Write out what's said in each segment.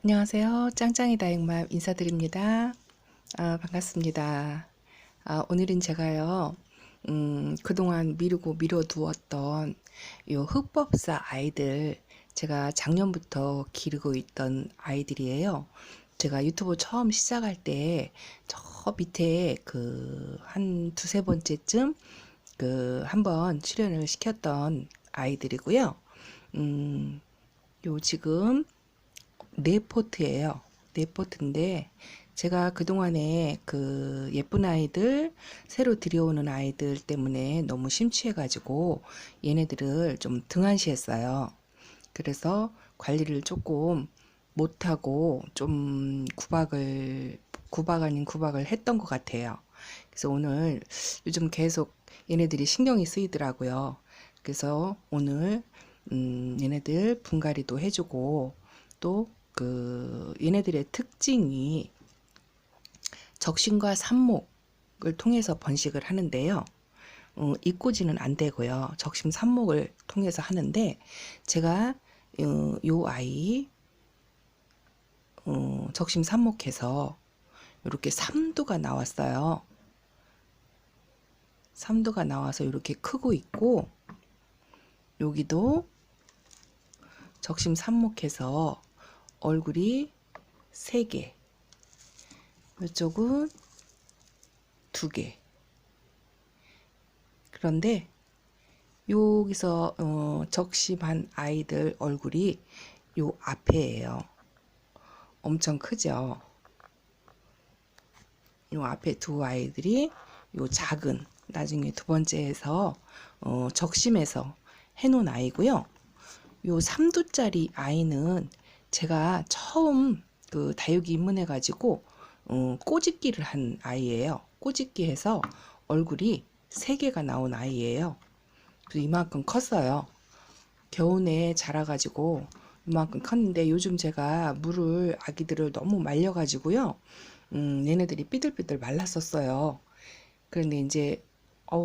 안녕하세요. 짱짱이 다육맘 인사드립니다. 반갑습니다. 오늘은 제가요, 그동안 미루고 미뤄두었던 요 흑법사 아이들, 제가 작년부터 기르고 있던 아이들이에요. 제가 유튜브 처음 시작할 때, 저 밑에 한 두세 번째쯤 한번 출연을 시켰던 아이들이고요. 요 지금 네 포트예요. 네 포트인데 제가 그동안에 예쁜 아이들, 새로 들여오는 아이들 때문에 너무 심취해가지고 얘네들을 좀 등한시했어요. 그래서 관리를 조금 못하고 좀 구박 아닌 구박을 했던 것 같아요. 그래서 오늘 요즘 계속 얘네들이 신경이 쓰이더라고요. 그래서 오늘 얘네들 분갈이도 해주고 또 얘네들의 특징이 적심과 삽목을 통해서 번식을 하는데요. 입꼬지는 안 되고요. 적심 삽목을 통해서 하는데 제가 요 아이 적심 삽목해서 이렇게 삼두가 나왔어요. 삼두가 나와서 이렇게 크고 있고 여기도 적심 삽목해서 얼굴이 3개, 이쪽은 2개. 그런데 여기서 적심한 아이들 얼굴이 요 앞에예요. 엄청 크죠. 요 앞에 두 아이들이 요 작은 나중에 두 번째에서 적심해서 해놓은 아이고요. 요 3두짜리 아이는 제가 처음 다육이 입문해가지고 꼬집기를 한 아이예요. 꼬집기 해서 얼굴이 3개가 나온 아이예요. 그래서 이만큼 컸어요. 겨우내 자라가지고 이만큼 컸는데 요즘 제가 물을 아기들을 너무 말려가지고요. 얘네들이 삐들삐들 말랐었어요. 그런데 이제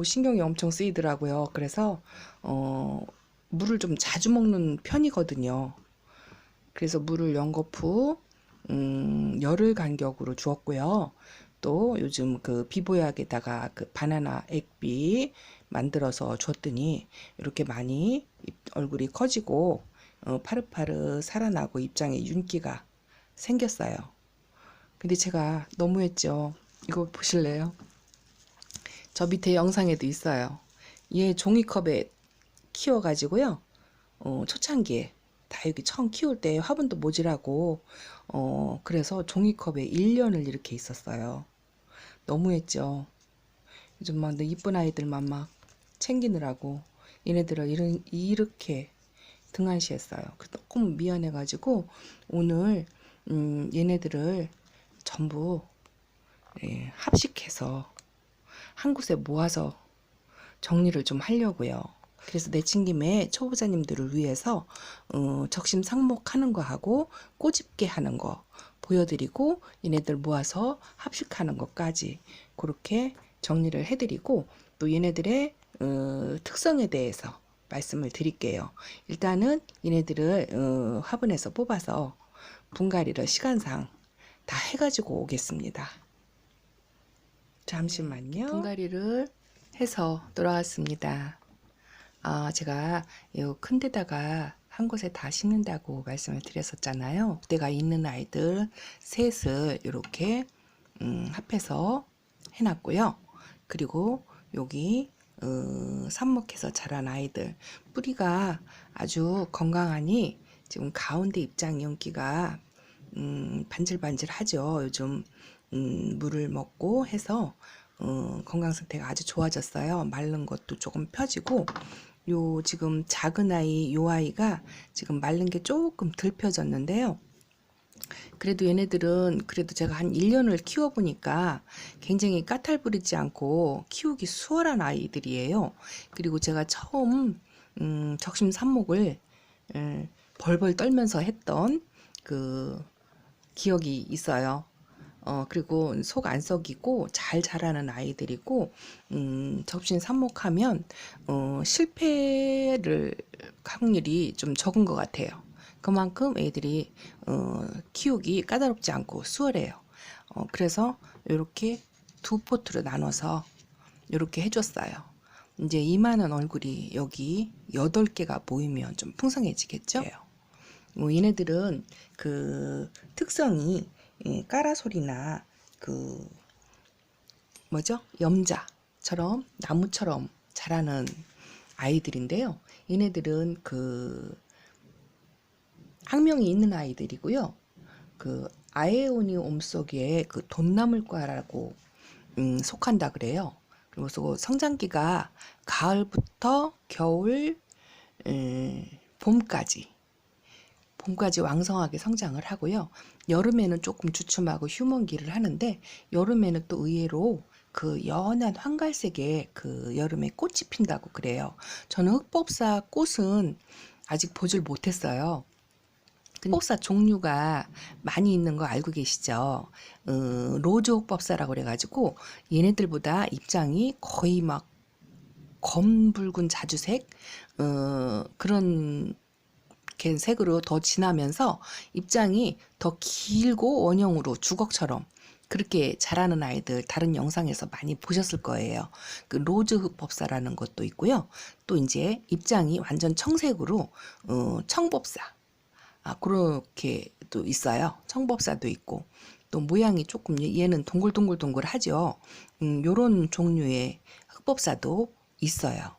신경이 엄청 쓰이더라고요. 그래서 물을 좀 자주 먹는 편이거든요. 그래서 물을 연거푸 열흘 간격으로 주었고요. 또 요즘 비보약에다가 바나나 액비 만들어서 줬더니 이렇게 많이 얼굴이 커지고 파릇파릇 살아나고 입장에 윤기가 생겼어요. 근데 제가 너무했죠. 이거 보실래요? 저 밑에 영상에도 있어요. 얘 종이컵에 키워가지고요. 초창기에 다육이 처음 키울 때 화분도 모질하고 그래서 종이컵에 1년을 이렇게 있었어요. 너무했죠. 요즘 막 이쁜 아이들만 막 챙기느라고 얘네들을 이렇게 등한시했어요. 조금 미안해가지고 오늘 얘네들을 전부 합식해서 한 곳에 모아서 정리를 좀 하려고요. 그래서 내친 김에 초보자님들을 위해서 적심 삭목하는 거 하고 꼬집게 하는 거 보여드리고 얘네들 모아서 합식하는 것까지 그렇게 정리를 해드리고 또 얘네들의 특성에 대해서 말씀을 드릴게요. 일단은 얘네들을 화분에서 뽑아서 분갈이를 시간상 다 해가지고 오겠습니다. 잠시만요. 분갈이를 해서 돌아왔습니다. 제가 요 큰 데다가 한 곳에 다 심는다고 말씀을 드렸었잖아요. 그때가 있는 아이들 셋을 이렇게 합해서 해놨고요. 그리고 여기 삽목해서 자란 아이들 뿌리가 아주 건강하니 지금 가운데 입장 연기가 반질반질하죠. 요즘 물을 먹고 해서 건강 상태가 아주 좋아졌어요. 마른 것도 조금 펴지고 요 지금 작은 아이 요 아이가 지금 마른 게 조금 덜 펴졌는데요. 그래도 얘네들은 그래도 제가 한 1년을 키워보니까 굉장히 까탈부리지 않고 키우기 수월한 아이들이에요. 그리고 제가 처음 적심 삽목을 벌벌 떨면서 했던 기억이 있어요. 그리고 속 안 썩이고 잘 자라는 아이들이고 접신 삽목하면 실패를 확률이 좀 적은 것 같아요. 그만큼 애들이 키우기 까다롭지 않고 수월해요. 그래서 이렇게 두 포트로 나눠서 이렇게 해줬어요. 이제 이만한 얼굴이 여기 8개가 모이면 좀 풍성해지겠죠? 얘네들은 그 특성이 까라솔이나 그 뭐죠? 염자처럼 나무처럼 자라는 아이들인데요. 얘네들은 그 학명이 있는 아이들이고요. 그 아에오니움 속에 그 돈나물과라고 속한다 그래요. 그래서 성장기가 가을부터 겨울, 봄까지 왕성하게 성장을 하고요. 여름에는 조금 주춤하고 휴먼기를 하는데 여름에는 또 의외로 그 연한 황갈색의 그 여름에 꽃이 핀다고 그래요. 저는 흑법사 꽃은 아직 보질 못했어요. 흑법사 종류가 많이 있는 거 알고 계시죠? 로즈 흑법사라고 그래가지고 얘네들보다 입장이 거의 막 검붉은 자주색 그런 색으로 더 진하면서 입장이 더 길고 원형으로 주걱처럼 그렇게 자라는 아이들 다른 영상에서 많이 보셨을 거예요. 그 로즈 흑법사라는 것도 있고요. 또 이제 입장이 완전 청색으로 청법사 그렇게 또 있어요. 청법사도 있고 또 모양이 조금 얘는 동글동글동글하죠. 요런 종류의 흑법사도 있어요.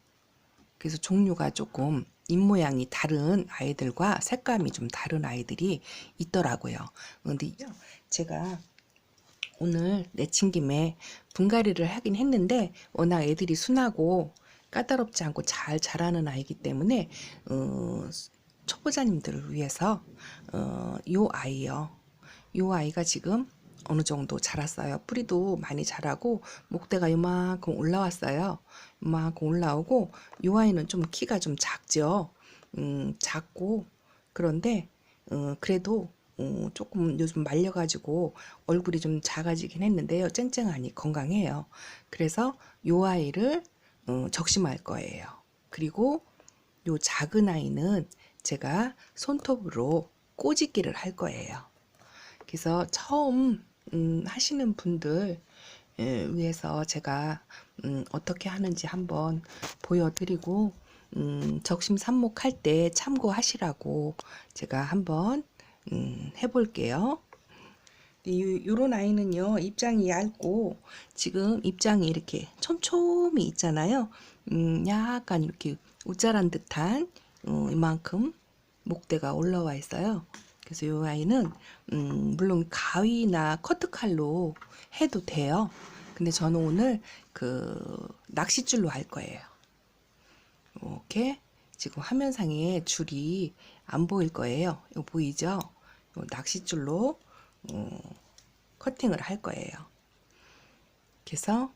그래서 종류가 조금 입모양이 다른 아이들과 색감이 좀 다른 아이들이 있더라고요. 근데 제가 오늘 내친 김에 분갈이를 하긴 했는데 워낙 애들이 순하고 까다롭지 않고 잘 자라는 아이기 때문에 초보자님들을 위해서 요 아이가 지금 어느 정도 자랐어요. 뿌리도 많이 자라고 목대가 이만큼 올라왔어요. 이만큼 올라오고 요 아이는 좀 키가 좀 작죠. 작고 그런데 그래도 조금 요즘 말려가지고 얼굴이 좀 작아지긴 했는데요. 쨍쨍하니 건강해요. 그래서 요 아이를 적심할 거예요. 그리고 요 작은 아이는 제가 손톱으로 꼬집기를 할 거예요. 그래서 처음 하시는 분들 위해서 제가 어떻게 하는지 한번 보여드리고 적심 삽목할 때 참고하시라고 제가 한번 해볼게요. 요런 아이는요 입장이 얇고 지금 입장이 이렇게 촘촘히 있잖아요. 약간 이렇게 우짜란 듯한 이만큼 목대가 올라와 있어요. 그래서 이 아이는 물론 가위나 커트칼로 해도 돼요. 근데 저는 오늘 그 낚싯줄로 할 거예요. 이렇게 지금 화면상에 줄이 안 보일 거예요. 이거 보이죠? 낚싯줄로 커팅을 할 거예요. 그래서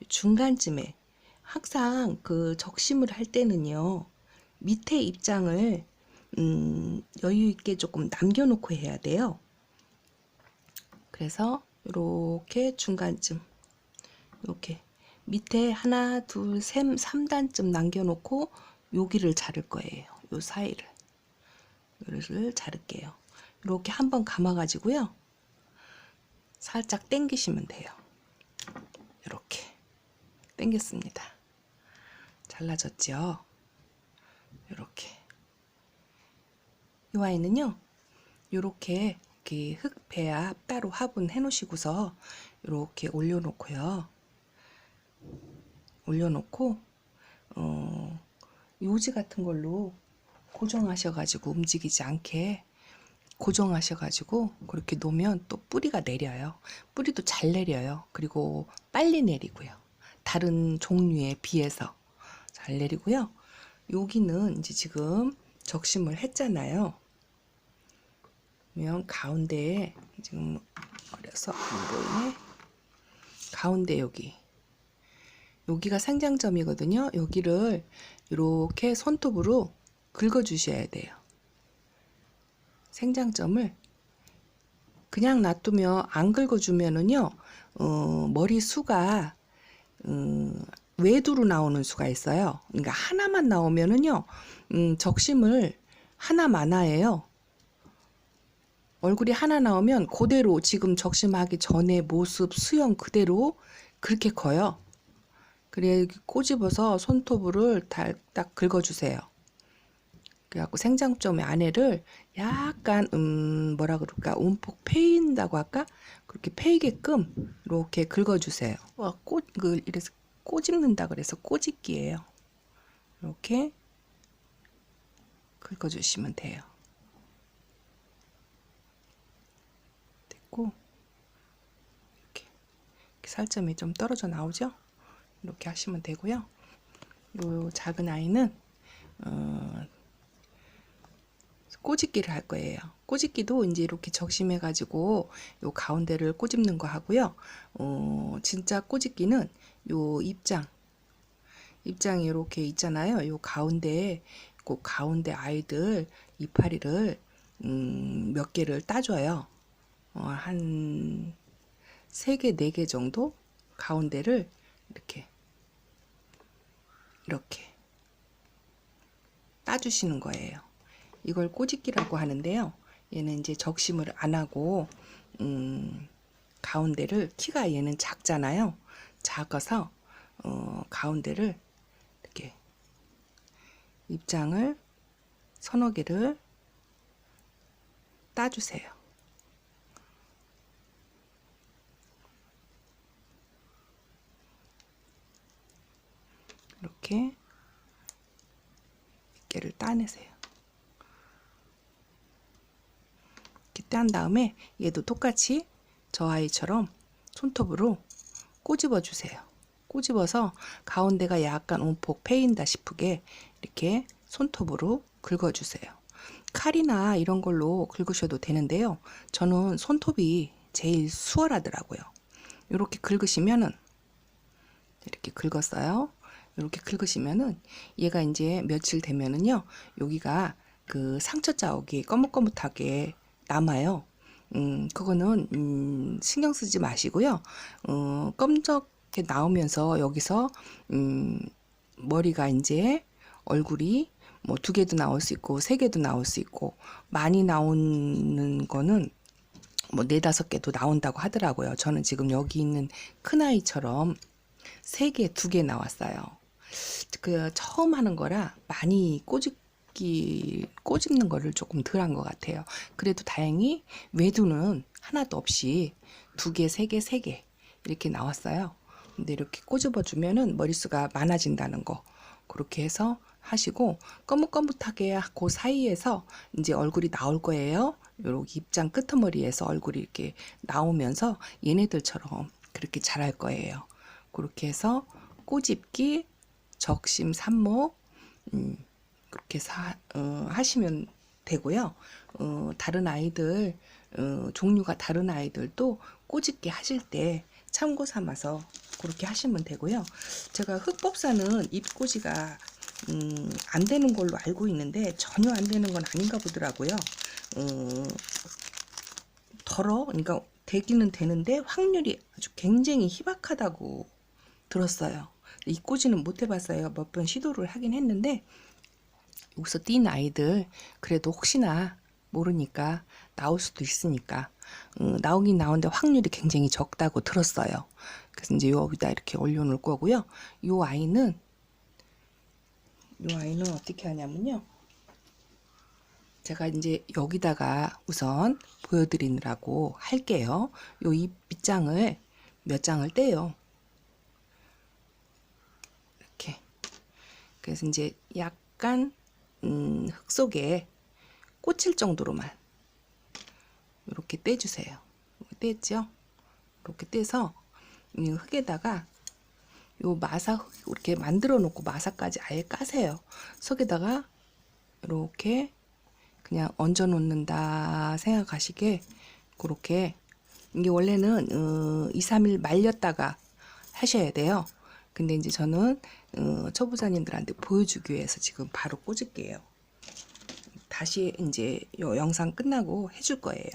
중간쯤에 항상 그 적심을 할 때는요 밑에 입장을 여유 있게 조금 남겨놓고 해야 돼요. 그래서 이렇게 중간쯤 이렇게 밑에 하나 둘 셋 3단쯤 남겨놓고 여기를 자를 거예요. 요 사이를 자를게요. 이렇게 한번 감아 가지고요 살짝 당기시면 돼요. 이렇게 당겼습니다. 잘라졌죠? 이렇게 이 아이는요 이렇게 흙배합 따로 화분해 놓으시고서 이렇게 올려놓고요. 올려놓고 요지 같은 걸로 고정하셔가지고 움직이지 않게 고정하셔가지고 그렇게 놓으면 또 뿌리가 내려요. 뿌리도 잘 내려요. 그리고 빨리 내리고요. 다른 종류에 비해서 잘 내리고요. 여기는 이제 지금 적심을 했잖아요. 그러면 가운데에 지금 어려서 안 보이네. 가운데 여기가 생장점이거든요. 여기를 이렇게 손톱으로 긁어 주셔야 돼요. 생장점을 그냥 놔두면 안 긁어주면은요 머리 수가 외두로 나오는 수가 있어요. 그러니까 하나만 나오면은요 적심을 하나만 해요. 얼굴이 하나 나오면 그대로 지금 적심하기 전에 모습 수영 그대로 그렇게 커요. 그래 꼬집어서 손톱을 딱 긁어주세요. 그래갖고 생장점 안에를 약간 뭐라 그럴까 움푹 패인다고 할까 그렇게 패이게끔 이렇게 긁어주세요. 이래서 꼬집는다 그래서 꼬집기예요. 이렇게 긁어주시면 돼요. 됐고 이렇게 살점이 좀 떨어져 나오죠? 이렇게 하시면 되고요. 요 작은 아이는 꼬집기를 할 거예요. 꼬집기도 이제 이렇게 적심해 가지고 요 가운데를 꼬집는 거 하고요. 진짜 꼬집기는 요 입장이 이렇게 있잖아요. 요 가운데 그 가운데 아이들 이파리를 몇 개를 따줘요. 한 3개, 4개 정도 가운데를 이렇게 따주시는 거예요. 이걸 꼬집기라고 하는데요. 얘는 이제 적심을 안 하고 가운데를 키가 얘는 작잖아요. 작아서 가운데를 이렇게 입장을 서너 개를 따주세요. 이렇게 몇 개를 따내세요. 이렇게 딴 다음에 얘도 똑같이 저 아이처럼 손톱으로 꼬집어 주세요. 꼬집어서 가운데가 약간 움푹 패인다 싶게 이렇게 손톱으로 긁어주세요. 칼이나 이런 걸로 긁으셔도 되는데요. 저는 손톱이 제일 수월하더라고요. 이렇게 긁으시면은 이렇게 긁었어요. 이렇게 긁으시면은 얘가 이제 며칠 되면은요. 여기가 그 상처 자국이 거뭇거뭇하게 남아요. 그거는 신경 쓰지 마시고요. 검적게 나오면서 여기서 머리가 이제 얼굴이 뭐 2개도 나올 수 있고 3개도 나올 수 있고 많이 나오는 거는 뭐 4-5개도 나온다고 하더라고요. 저는 지금 여기 있는 큰 아이처럼 3개, 2개 나왔어요. 그 처음 하는 거라 많이 꼬집는 거를 조금 덜 한 것 같아요. 그래도 다행히 외두는 하나도 없이 2개, 3개, 3개 이렇게 나왔어요. 근데 이렇게 꼬집어 주면은 머릿수가 많아진다는 거 그렇게 해서 하시고 거뭇거뭇하게 그 사이에서 이제 얼굴이 나올 거예요. 요렇게 입장 끄트머리에서 얼굴이 이렇게 나오면서 얘네들처럼 그렇게 자랄 거예요. 그렇게 해서 꼬집기, 적심, 삽목 그렇게 하시면 되고요. 다른 아이들 종류가 다른 아이들도 꼬집기 하실 때 참고 삼아서 그렇게 하시면 되고요. 제가 흑법사는 입꼬지가 안 되는 걸로 알고 있는데 전혀 안 되는 건 아닌가 보더라고요. 그러니까 되기는 되는데 확률이 아주 굉장히 희박하다고 들었어요. 입꼬지는 못 해봤어요. 몇 번 시도를 하긴 했는데 여기서 뛴 아이들 그래도 혹시나 모르니까 나올 수도 있으니까 나오긴 나오는데 확률이 굉장히 적다고 들었어요. 그래서 이제 여기다 이렇게 올려놓을 거고요. 요 아이는 어떻게 하냐면요. 제가 이제 여기다가 우선 보여드리느라고 할게요. 요 입장을 몇 장을 떼요. 이렇게. 그래서 이제 약간 흙 속에 꽂힐 정도로만 이렇게 떼주세요. 떼죠? 이렇게 떼서 이 흙에다가 요 마사 이렇게 만들어 놓고 마사까지 아예 까세요. 속에다가 이렇게 그냥 얹어 놓는다 생각하시게 그렇게 이게 원래는 2-3일 말렸다가 하셔야 돼요. 근데 이제 저는 초보자님들한테 보여주기 위해서 지금 바로 꽂을게요. 다시 이제 요 영상 끝나고 해줄 거예요.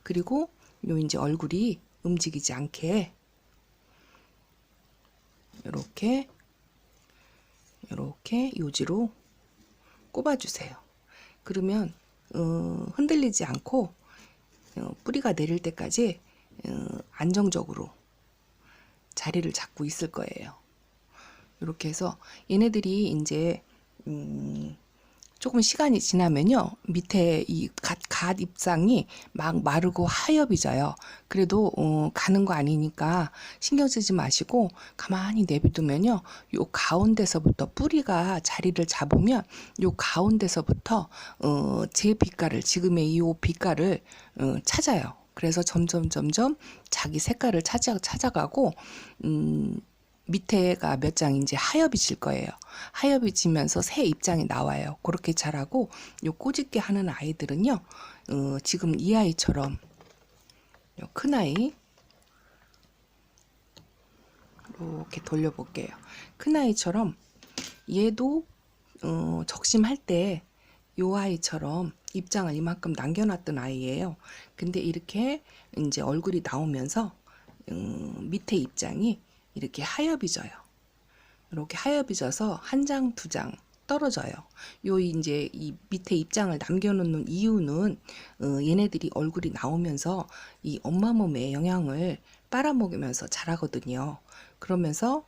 그리고 요 이제 얼굴이 움직이지 않게 이렇게 요지로 꼽아주세요. 그러면 흔들리지 않고 뿌리가 내릴 때까지 안정적으로 자리를 잡고 있을 거예요. 이렇게 해서 얘네들이 이제 조금 시간이 지나면요, 밑에 이 갓 잎상이 막 마르고 하얘져요. 그래도 가는 거 아니니까 신경 쓰지 마시고 가만히 내비두면요, 요 가운데서부터 뿌리가 자리를 잡으면 요 가운데서부터 제 빛깔을, 지금의 이 빛깔을 찾아요. 그래서 점점 자기 색깔을 찾아가고 밑에가 몇 장인지 하엽이질 거예요. 하엽이지면서 새 입장이 나와요. 그렇게 자라고, 요 꼬집게 하는 아이들은요, 지금 이 아이처럼, 요 큰 아이 이렇게 돌려볼게요. 큰 아이처럼 얘도 적심할 때 요 아이처럼 입장을 이만큼 남겨놨던 아이예요. 근데 이렇게 이제 얼굴이 나오면서 밑에 입장이 이렇게 하엽이져요. 이렇게 하엽이져서 한 장, 두 장 떨어져요. 요 이제 이 밑에 입장을 남겨놓는 이유는 얘네들이 얼굴이 나오면서 이 엄마 몸의 영양을 빨아먹으면서 자라거든요. 그러면서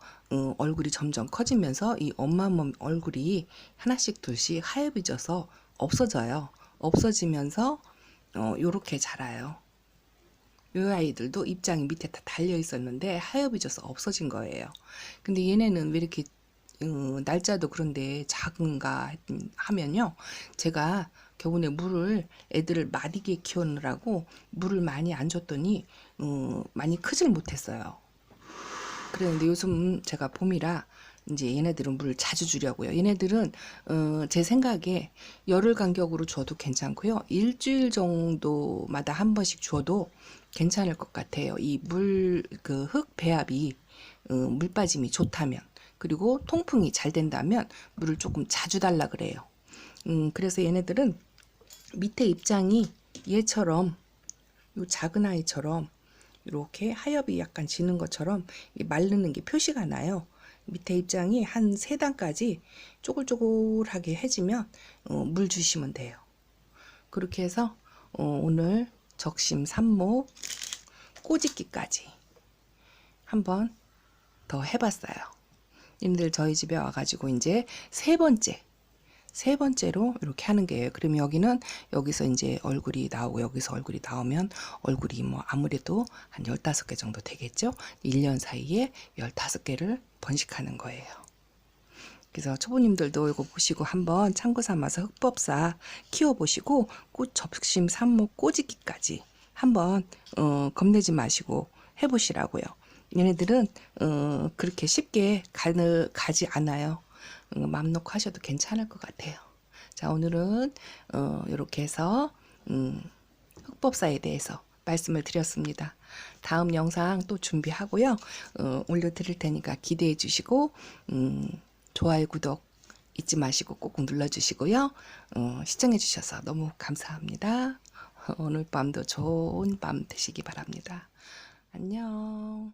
얼굴이 점점 커지면서 이 엄마 몸 얼굴이 하나씩 둘씩 하얘져서 없어져요. 없어지면서 요렇게 자라요. 이 아이들도 입장이 밑에 다 달려 있었는데 하얘져서 없어진 거예요. 근데 얘네는 왜 이렇게 날짜도 그런데 작은가 하면요, 제가 겨우내 물을 애들을 마디게 키우느라고 물을 많이 안 줬더니 많이 크질 못했어요. 그런데 요즘 제가 봄이라 이제 얘네들은 물을 자주 주려고요. 얘네들은 제 생각에 열흘 간격으로 줘도 괜찮고요. 일주일 정도마다 한 번씩 줘도 괜찮을 것 같아요. 이 물, 그 흙 배합이 물 빠짐이 좋다면, 그리고 통풍이 잘 된다면 물을 조금 자주 달라 그래요. 그래서 얘네들은 밑에 입장이 얘처럼, 요 작은 아이처럼 이렇게 하엽이 약간 지는 것처럼 마르는 게 표시가 나요. 밑에 입장이 한 3단까지 쪼글쪼글하게 해지면 물 주시면 돼요. 그렇게 해서 오늘 적심, 삽목, 꼬집기까지 한번 더 해봤어요. 님들 저희 집에 와가지고 이제 세 번째로 이렇게 하는 게예요. 그러면 여기서 이제 얼굴이 나오고, 여기서 얼굴이 나오면 얼굴이 뭐 아무래도 한 15개 정도 되겠죠. 1년 사이에 15개를 번식하는 거예요. 그래서 초보님들도 이거 보시고 한번 참고 삼아서 흑법사 키워보시고 꽃 접심, 삽목, 꼬집기까지 한번 겁내지 마시고 해보시라고요. 얘네들은 그렇게 쉽게 가지 않아요. 맘 놓고 하셔도 괜찮을 것 같아요. 자, 오늘은 이렇게 해서 흑법사에 대해서 말씀을 드렸습니다. 다음 영상 또 준비하고요. 올려드릴 테니까 기대해 주시고 좋아요, 구독 잊지 마시고 꼭 눌러주시고요. 시청해 주셔서 너무 감사합니다. 오늘 밤도 좋은 밤 되시기 바랍니다. 안녕.